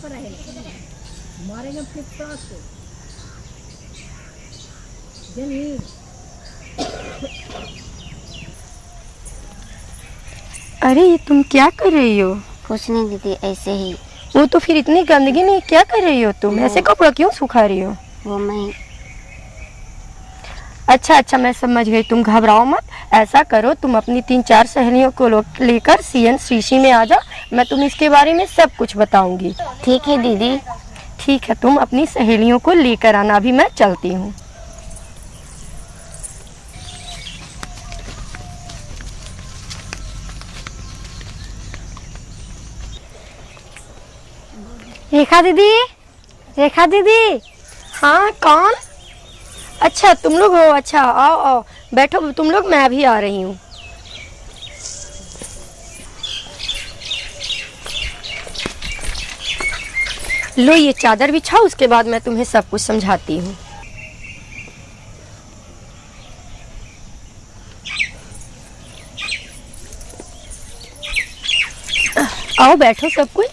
पर है मारेंगे फ्लिपकार्ट से जनी। अरे ये तुम क्या कर रही हो? कुछ नहीं दीदी, ऐसे ही। वो तो फिर इतनी गंदगी में क्या कर रही हो तुम? ऐसे कपड़ा क्यों सुखा रही हो? वो मैं अच्छा मैं समझ गई, तुम घबराओ मत। ऐसा करो, तुम अपनी 3-4 सहेलियों को लेकर सीएन श्रीशी में आ जाओ, मैं तुम्हें इसके बारे में सब कुछ बताऊंगी। ठीक है दीदी। ठीक है, तुम अपनी सहेलियों को लेकर आना, अभी मैं चलती हूँ। रेखा दीदी, रेखा दीदी। हाँ कौन? अच्छा तुम लोग हो, अच्छा आओ आओ बैठो तुम लोग, मैं अभी आ रही हूँ। लो ये चादर बिछाओ, उसके बाद मैं तुम्हें सब कुछ समझाती हूँ। आओ बैठो सब कोई।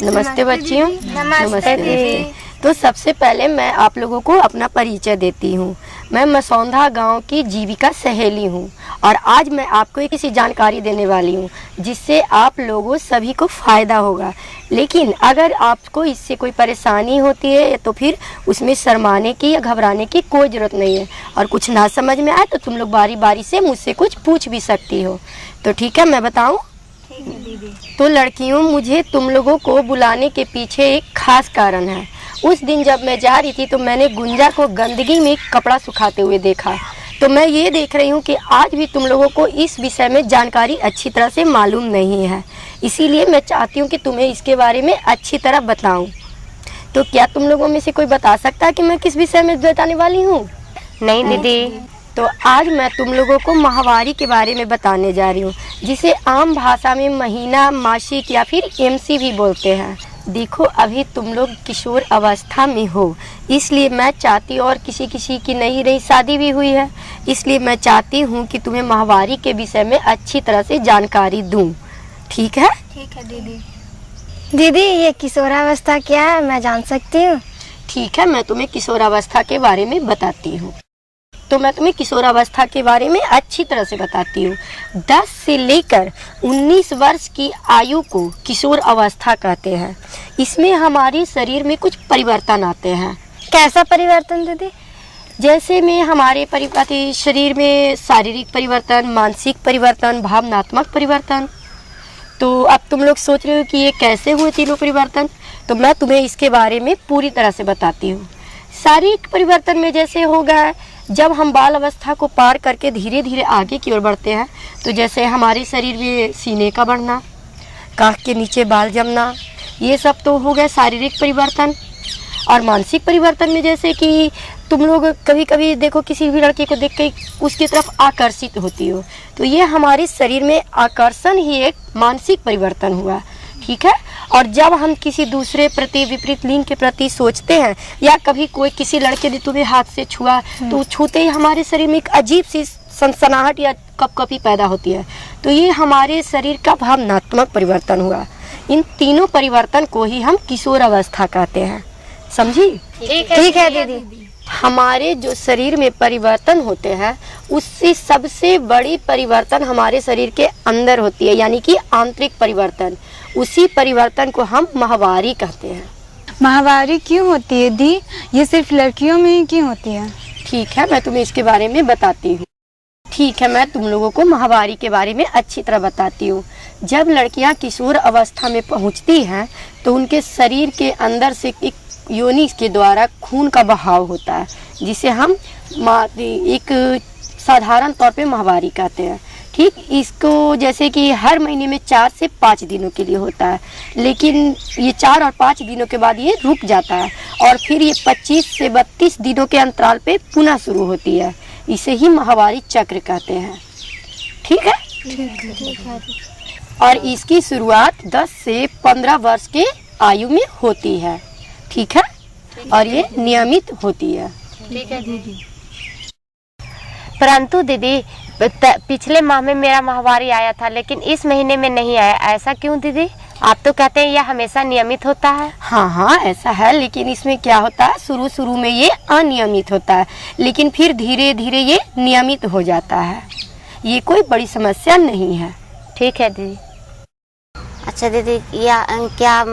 नमस्ते बच्चियों। नमस्ते। तो सबसे पहले मैं आप लोगों को अपना परिचय देती हूँ। मैं मसौंधा गांव की जीविका सहेली हूँ और आज मैं आपको एक ऐसी जानकारी देने वाली हूँ जिससे आप लोगों सभी को फ़ायदा होगा। लेकिन अगर आपको इससे कोई परेशानी होती है तो फिर उसमें शर्माने की या घबराने की कोई ज़रूरत नहीं है, और कुछ ना समझ में आए तो तुम लोग बारी बारी से मुझसे कुछ पूछ भी सकती हो। तो ठीक है, मैं बताऊँ? तो लड़कियों, मुझे तुम लोगों को बुलाने के पीछे एक खास कारण है। उस दिन जब मैं जा रही थी तो मैंने गुंजा को गंदगी में कपड़ा सुखाते हुए देखा। तो मैं ये देख रही हूँ कि आज भी तुम लोगों को इस विषय में जानकारी अच्छी तरह से मालूम नहीं है, इसीलिए मैं चाहती हूँ कि तुम्हें इसके बारे में अच्छी तरह बताऊँ। तो क्या तुम लोगों में से कोई बता सकता है कि मैं किस विषय में बताने वाली हूँ? नहीं दीदी। तो आज मैं तुम लोगों को माहवारी के बारे में बताने जा रही हूँ, जिसे आम भाषा में महीना, मासिक या फिर एमसी भी बोलते हैं। देखो अभी तुम लोग किशोर अवस्था में हो, इसलिए मैं चाहती हूँ, और किसी किसी की नई नई शादी भी हुई है, इसलिए मैं चाहती हूँ कि तुम्हें माहवारी के विषय में अच्छी तरह से जानकारी दूँ। ठीक है? ठीक है दीदी। दीदी ये किशोरावस्था क्या है, मैं जान सकती हूँ? ठीक है, मैं तुम्हें किशोरावस्था के बारे में बताती हूँ। तो मैं तुम्हें किशोरावस्था के बारे में अच्छी तरह से बताती हूँ। 10 से लेकर 19 वर्ष की आयु को किशोर अवस्था कहते हैं। इसमें हमारे शरीर में कुछ परिवर्तन आते हैं। कैसा परिवर्तन दीदी? जैसे में हमारे शरीर में शारीरिक परिवर्तन, मानसिक परिवर्तन, भावनात्मक परिवर्तन। तो अब तुम लोग सोच रहे हो कि ये कैसे हुए तीनों परिवर्तन, तो मैं तुम्हें इसके बारे में पूरी तरह से बताती हूँ। शारीरिक परिवर्तन में जैसे होगा, जब हम बाल अवस्था को पार करके धीरे धीरे आगे की ओर बढ़ते हैं, तो जैसे हमारे शरीर में सीने का बढ़ना, काख के नीचे बाल जमना, ये सब तो हो गए शारीरिक परिवर्तन। और मानसिक परिवर्तन में जैसे कि तुम लोग कभी कभी देखो किसी भी लड़के को देख के उसकी तरफ आकर्षित होती हो, तो ये हमारे शरीर में आकर्षण ही एक मानसिक परिवर्तन हुआ। ठीक है? और जब हम किसी दूसरे प्रति, विपरीत लिंग के प्रति सोचते हैं, या कभी कोई किसी लड़के ने तुम्हें हाथ से छुआ, तो छूते ही हमारे शरीर में एक अजीब सी सनसनाहट या कपकपी पैदा होती है, तो ये हमारे शरीर का भावनात्मक परिवर्तन हुआ। इन तीनों परिवर्तन को ही हम किशोर अवस्था कहते हैं। समझी? ठीक है दीदी। हमारे जो शरीर में परिवर्तन होते हैं, उससे सबसे बड़ी परिवर्तन हमारे शरीर के अंदर होती है, यानी कि आंतरिक परिवर्तन। उसी परिवर्तन को हम माहवारी कहते हैं। माहवारी क्यों होती है दी? ये सिर्फ लड़कियों में ही क्यों होती है? ठीक है, मैं तुम्हें इसके बारे में बताती हूँ। ठीक है, मैं तुम लोगों को माहवारी के बारे में अच्छी तरह बताती हूँ। जब लड़कियाँ किशोर अवस्था में पहुँचती हैं, तो उनके शरीर के अंदर से एक योनि के द्वारा खून का बहाव होता है, जिसे हम एक साधारण तौर पे माहवारी कहते हैं। ठीक, इसको जैसे कि हर महीने में 4 से 5 दिनों के लिए होता है, लेकिन ये 4 और 5 दिनों के बाद ये रुक जाता है, और फिर ये 25 से 32 दिनों के अंतराल पे पुनः शुरू होती है। इसे ही माहवारी चक्र कहते हैं। ठीक है? ठीक है। और इसकी शुरुआत 10 से 15 वर्ष के आयु में होती है। ठीक है? और ये नियमित होती है। ठीक है दीदी। परंतु दीदी, पिछले माह में मेरा माहवारी आया था, लेकिन इस महीने में नहीं आया। ऐसा क्यों दीदी? आप तो कहते हैं यह हमेशा नियमित होता है। हाँ हाँ ऐसा है, लेकिन इसमें क्या होता है, शुरू शुरू में ये अनियमित होता है, लेकिन फिर धीरे धीरे ये नियमित हो जाता है। ये कोई बड़ी समस्या नहीं है। ठीक है दीदी। अच्छा दीदी, या क्या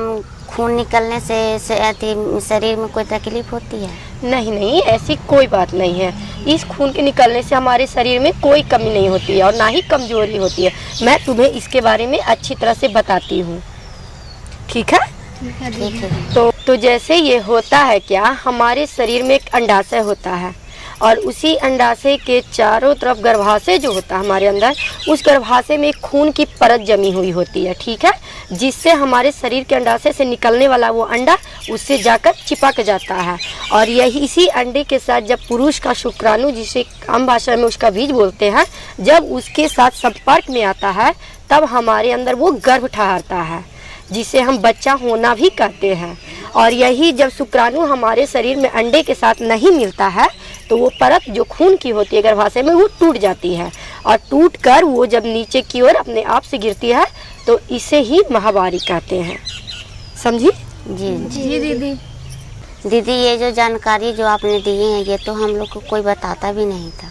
खून निकलने से शरीर में कोई तकलीफ होती है? नहीं नहीं, ऐसी कोई बात नहीं है। इस खून के निकलने से हमारे शरीर में कोई कमी नहीं होती है और ना ही कमजोरी होती है। मैं तुम्हें इसके बारे में अच्छी तरह से बताती हूँ, ठीक है? ठीक है। तो जैसे ये होता है क्या, हमारे शरीर में एक अंडाशय होता है और उसी अंडाशय के चारों तरफ गर्भाशय जो होता है हमारे अंदर, उस गर्भाशय में एक खून की परत जमी हुई होती है, ठीक है? जिससे हमारे शरीर के अंडाशय से निकलने वाला वो अंडा उससे जाकर चिपक जाता है और यही इसी अंडे के साथ जब पुरुष का शुक्राणु, जिसे आम भाषा में उसका बीज बोलते हैं, जब उसके साथ संपर्क में आता है तब हमारे अंदर वो गर्भ ठहरता है, जिसे हम बच्चा होना भी कहते हैं। और यही जब शुक्राणु हमारे शरीर में अंडे के साथ नहीं मिलता है तो वो परत जो खून की होती है गर्भाशय में, वो टूट जाती है और टूटकर वो जब नीचे की ओर अपने आप से गिरती है तो इसे ही माहवारी कहते हैं। समझी? जी जी दीदी। दीदी, ये जो जानकारी जो आपने दी है ये तो हम लोग को कोई बताता भी नहीं था।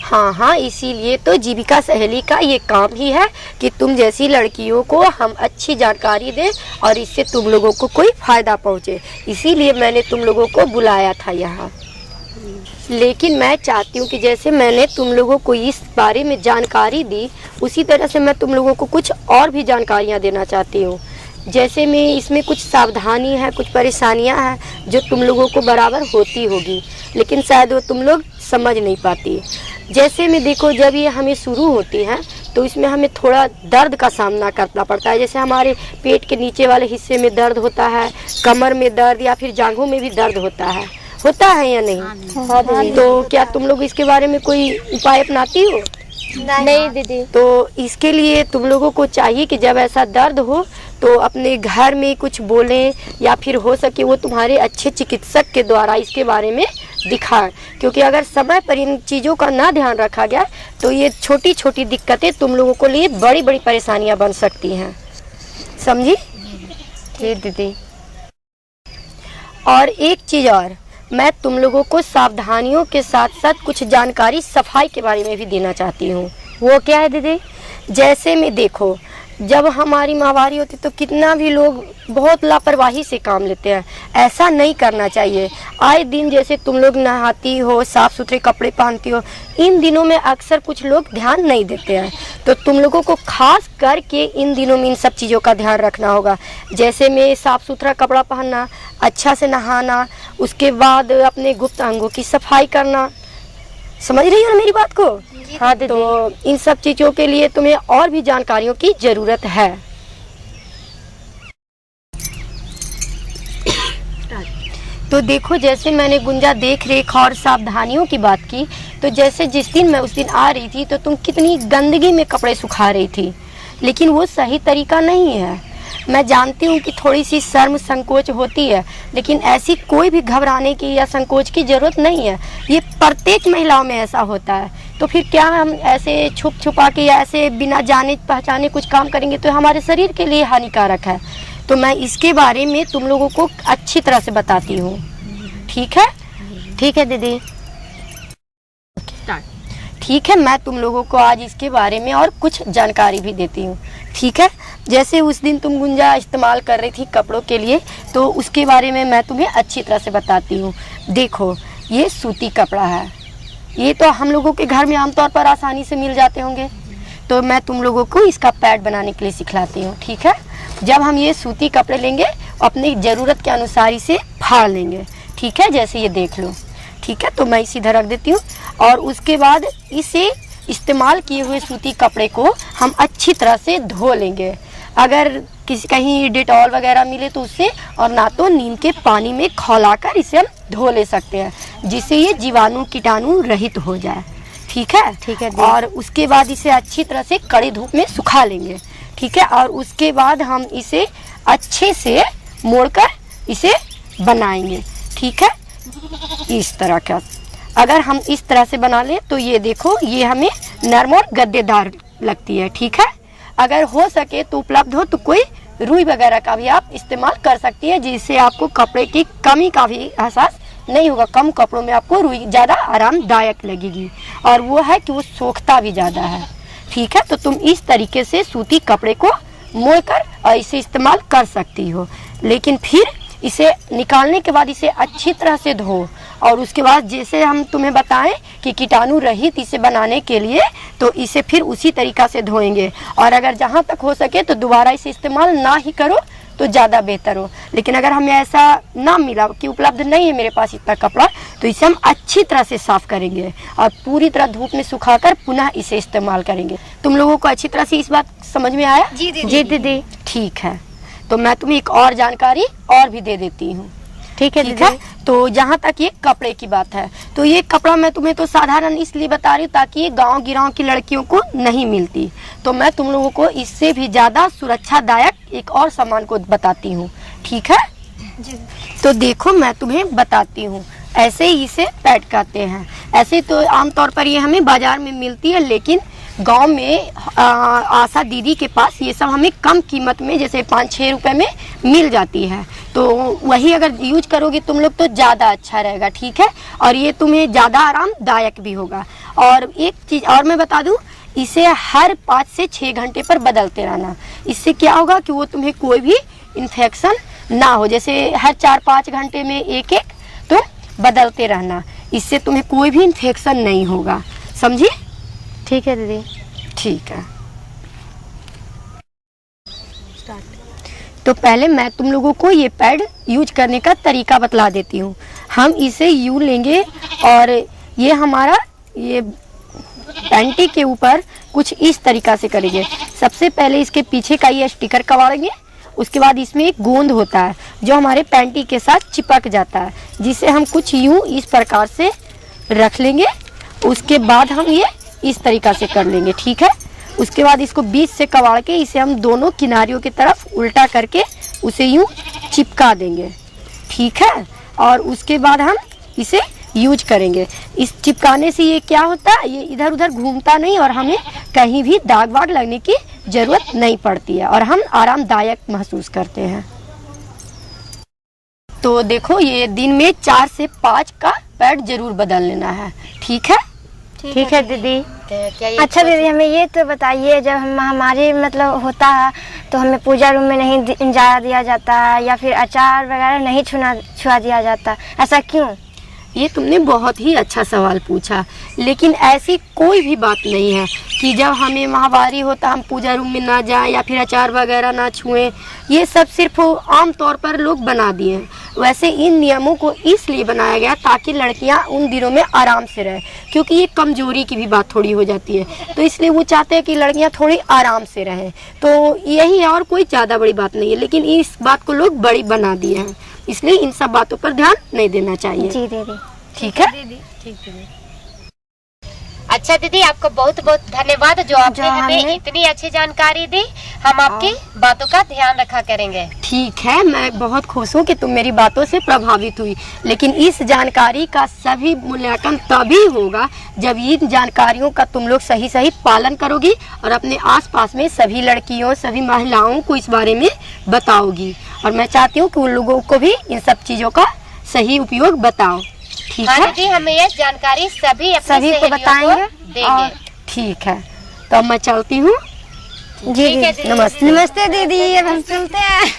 हाँ हाँ, इसीलिए तो जीविका सहेली का ये काम ही है कि तुम जैसी लड़कियों को हम अच्छी जानकारी दें और इससे तुम लोगों को कोई फायदा पहुँचे। इसीलिए मैंने तुम लोगों को बुलाया था यहाँ। लेकिन मैं चाहती हूँ कि जैसे मैंने तुम लोगों को इस बारे में जानकारी दी, उसी तरह से मैं तुम लोगों को कुछ और भी जानकारियाँ देना चाहती हूँ। जैसे में इसमें कुछ सावधानी है, कुछ परेशानियाँ हैं जो तुम लोगों को बराबर होती होगी, लेकिन शायद वो तुम लोग समझ नहीं पाती। जैसे में देखो, जब ये हमें शुरू होती है तो इसमें हमें थोड़ा दर्द का सामना करना पड़ता है। जैसे हमारे पेट के नीचे वाले हिस्से में दर्द होता है, कमर में दर्द या फिर जांघों में भी दर्द होता है या नहीं? हाँ। तो क्या तुम लोग इसके बारे में कोई उपाय अपनाती हो? नहीं दीदी। तो इसके लिए तुम लोगों को चाहिए कि जब ऐसा दर्द हो तो अपने घर में कुछ बोलें या फिर हो सके वो तुम्हारे अच्छे चिकित्सक के द्वारा इसके बारे में दिखाएं, क्योंकि अगर समय पर इन चीज़ों का ना ध्यान रखा गया तो ये छोटी छोटी दिक्कतें तुम लोगों को लिए बड़ी बड़ी परेशानियां बन सकती हैं। समझी? ठीक दीदी। और एक चीज़ और, मैं तुम लोगों को सावधानियों के साथ साथ कुछ जानकारी सफाई के बारे में भी देना चाहती हूँ। वो क्या है दीदी? जैसे में देखो, जब हमारी माहवारी होती तो कितना भी लोग बहुत लापरवाही से काम लेते हैं। ऐसा नहीं करना चाहिए। आए दिन जैसे तुम लोग नहाती हो, साफ़ सुथरे कपड़े पहनती हो, इन दिनों में अक्सर कुछ लोग ध्यान नहीं देते हैं। तो तुम लोगों को खास करके इन दिनों में इन सब चीज़ों का ध्यान रखना होगा। जैसे में साफ़ सुथरा कपड़ा पहनना, अच्छा से नहाना, उसके बाद अपने गुप्त अंगों की सफाई करना। समझ रही हो ना मेरी बात को? हाँ दीदी। तो इन सब चीज़ों के लिए तुम्हें और भी जानकारियों की ज़रूरत है। तो देखो, जैसे मैंने गुंजा देख रेख और सावधानियों की बात की, तो जैसे जिस दिन मैं उस दिन आ रही थी तो तुम कितनी गंदगी में कपड़े सुखा रही थी, लेकिन वो सही तरीका नहीं है। मैं जानती हूँ कि थोड़ी सी शर्म संकोच होती है, लेकिन ऐसी कोई भी घबराने की या संकोच की ज़रूरत नहीं है। ये प्रत्येक महिलाओं में ऐसा होता है। तो फिर क्या हम ऐसे छुप छुपा के या ऐसे बिना जाने पहचाने कुछ काम करेंगे तो हमारे शरीर के लिए हानिकारक है। तो मैं इसके बारे में तुम लोगों को अच्छी तरह से बताती हूँ। ठीक है? ठीक है दीदी। ठीक है, मैं तुम लोगों को आज इसके बारे में और कुछ जानकारी भी देती हूँ। ठीक है? जैसे उस दिन तुम गुंजा इस्तेमाल कर रही थी कपड़ों के लिए, तो उसके बारे में मैं तुम्हें अच्छी तरह से बताती हूँ। देखो, ये सूती कपड़ा है। ये तो हम लोगों के घर में आमतौर पर आसानी से मिल जाते होंगे। तो मैं तुम लोगों को इसका पैड बनाने के लिए सिखलाती हूँ। ठीक है? जब हम ये सूती कपड़े लेंगे, अपनी ज़रूरत के अनुसार इसे फाड़ लेंगे। ठीक है? जैसे ये देख लो। ठीक है? तो मैं इसे इधर रख देती हूँ और उसके बाद इसे इस्तेमाल किए हुए सूती कपड़े को हम अच्छी तरह से धो लेंगे। अगर किसी कहीं डेटॉल वगैरह मिले तो उससे, और ना तो नीम के पानी में खौलाकर इसे हम धो ले सकते हैं, जिससे ये जीवाणु कीटाणु रहित हो जाए। ठीक है? ठीक है। और उसके बाद इसे अच्छी तरह से कड़ी धूप में सुखा लेंगे। ठीक है? और उसके बाद हम इसे अच्छे से मोड़कर इसे बनाएंगे। ठीक है? इस तरह का। अगर हम इस तरह से बना लें तो ये देखो, ये हमें नरम और गद्देदार लगती है। ठीक है, अगर हो सके तो उपलब्ध हो तो कोई रुई वगैरह का भी आप इस्तेमाल कर सकती है, जिससे आपको कपड़े की कमी का भी एहसास नहीं होगा। कम कपड़ों में आपको रुई ज़्यादा आरामदायक लगेगी, और वो है कि वो सोखता भी ज़्यादा है। ठीक है, तो तुम इस तरीके से सूती कपड़े को मोड़कर इसे इस्तेमाल कर सकती हो। लेकिन फिर इसे निकालने के बाद इसे अच्छी तरह से धो, और उसके बाद जैसे हम तुम्हें बताएं कि कीटाणु रहित इसे बनाने के लिए, तो इसे फिर उसी तरीक़ा से धोएंगे। और अगर जहाँ तक हो सके तो दोबारा इसे इस्तेमाल ना ही करो तो ज़्यादा बेहतर हो। लेकिन अगर हमें ऐसा ना मिला कि उपलब्ध नहीं है मेरे पास इतना कपड़ा, तो इसे हम अच्छी तरह से साफ़ करेंगे और पूरी तरह धूप में सुखाकर पुनः इसे इस्तेमाल करेंगे। तुम लोगों को अच्छी तरह से इस बात समझ में आया? जी दीदी। जी दीदी, ठीक है। तो मैं तुम्हें एक और जानकारी और भी दे देती हूँ। ठीक है ठीक दीदी। है, तो जहाँ तक ये कपड़े की बात है, तो ये कपड़ा मैं तुम्हें तो साधारण इसलिए बता रही हूँ ताकि ये गांव गिराव की लड़कियों को नहीं मिलती। तो मैं तुम लोगों को इससे भी ज़्यादा सुरक्षादायक एक और सामान को बताती हूँ। ठीक है जी। तो देखो, मैं तुम्हें बताती हूँ। ऐसे ही इसे पैड कहते हैं। ऐसे तो आमतौर पर ये हमें बाजार में मिलती है, लेकिन गांव में आशा दीदी के पास ये सब हमें कम कीमत में, जैसे 5-6 रुपए में मिल जाती है। तो वही अगर यूज करोगे तुम लोग तो ज़्यादा अच्छा रहेगा। ठीक है, और ये तुम्हें ज़्यादा आरामदायक भी होगा। और एक चीज़ और मैं बता दूं, इसे हर 5 से 6 घंटे पर बदलते रहना। इससे क्या होगा कि वो तुम्हें कोई भी इन्फेक्शन ना हो। जैसे हर 4-5 घंटे में एक तो बदलते रहना, इससे तुम्हें कोई भी इन्फेक्शन नहीं होगा। समझी? ठीक है दीदी। ठीक है, तो पहले मैं तुम लोगों को ये पैड यूज करने का तरीका बतला देती हूँ। हम इसे यूँ लेंगे और ये हमारा ये पैंटी के ऊपर कुछ इस तरीका से करेंगे। सबसे पहले इसके पीछे का ये स्टिकर कवाड़ेंगे। उसके बाद इसमें एक गोंद होता है जो हमारे पैंटी के साथ चिपक जाता है, जिसे हम कुछ यूँ इस प्रकार से रख लेंगे। उसके बाद हम ये इस तरीका से कर लेंगे। ठीक है, उसके बाद इसको बीच से कवाड़ के इसे हम दोनों किनारियों की तरफ उल्टा करके उसे यूं चिपका देंगे। ठीक है, और उसके बाद हम इसे यूज करेंगे। इस चिपकाने से ये क्या होता है, ये इधर उधर घूमता नहीं और हमें कहीं भी दाग वाग लगने की ज़रूरत नहीं पड़ती है और हम आरामदायक महसूस करते हैं। तो देखो, ये दिन में 4 से 5 का पैड जरूर बदल लेना है। ठीक है? ठीक है दीदी। अच्छा दीदी, हमें ये तो बताइए, जब हम हमारे मतलब होता है तो हमें पूजा रूम में नहीं जा दिया जाता है, या फिर अचार वगैरह नहीं छुआ दिया जाता, ऐसा क्यों? ये तुमने बहुत ही अच्छा सवाल पूछा। लेकिन ऐसी कोई भी बात नहीं है कि जब हमें माहवारी होता हम पूजा रूम में ना जाएं या फिर अचार वगैरह ना छुएं। ये सब सिर्फ आम तौर पर लोग बना दिए हैं। वैसे इन नियमों को इसलिए बनाया गया ताकि लड़कियां उन दिनों में आराम से रहें, क्योंकि ये कमजोरी की भी बात थोड़ी हो जाती है। तो इसलिए वो चाहते हैं कि लड़कियां थोड़ी आराम से रहें। तो यही है, और कोई ज़्यादा बड़ी बात नहीं है। लेकिन इस बात को लोग बड़ी बना दिए हैं, इसलिए इन सब बातों पर ध्यान नहीं देना चाहिए। जी दीदी। ठीक है? अच्छा दीदी, आपको बहुत बहुत धन्यवाद जो आपने हमें इतनी अच्छी जानकारी दी। हम आपकी बातों का ध्यान रखा करेंगे। ठीक है, मैं बहुत खुश हूँ कि तुम मेरी बातों से प्रभावित हुई। लेकिन इस जानकारी का सभी मूल्यांकन तभी होगा जब इन जानकारियों का तुम लोग सही सही पालन करोगी और अपने आसपास में सभी लड़कियों, सभी महिलाओं को इस बारे में बताओगी। और मैं चाहती हूँ कि उन लोगों को भी इन सब चीज़ों का सही उपयोग बताओ। ठीक हाँ है दीदी, हमें ये जानकारी सभी को बताएंगे। देंगे। ठीक है, तो अब मैं चलती हूँ। जी ठीक है दीदी। नमस्ते। नमस्ते दीदी, अब हम चलते हैं।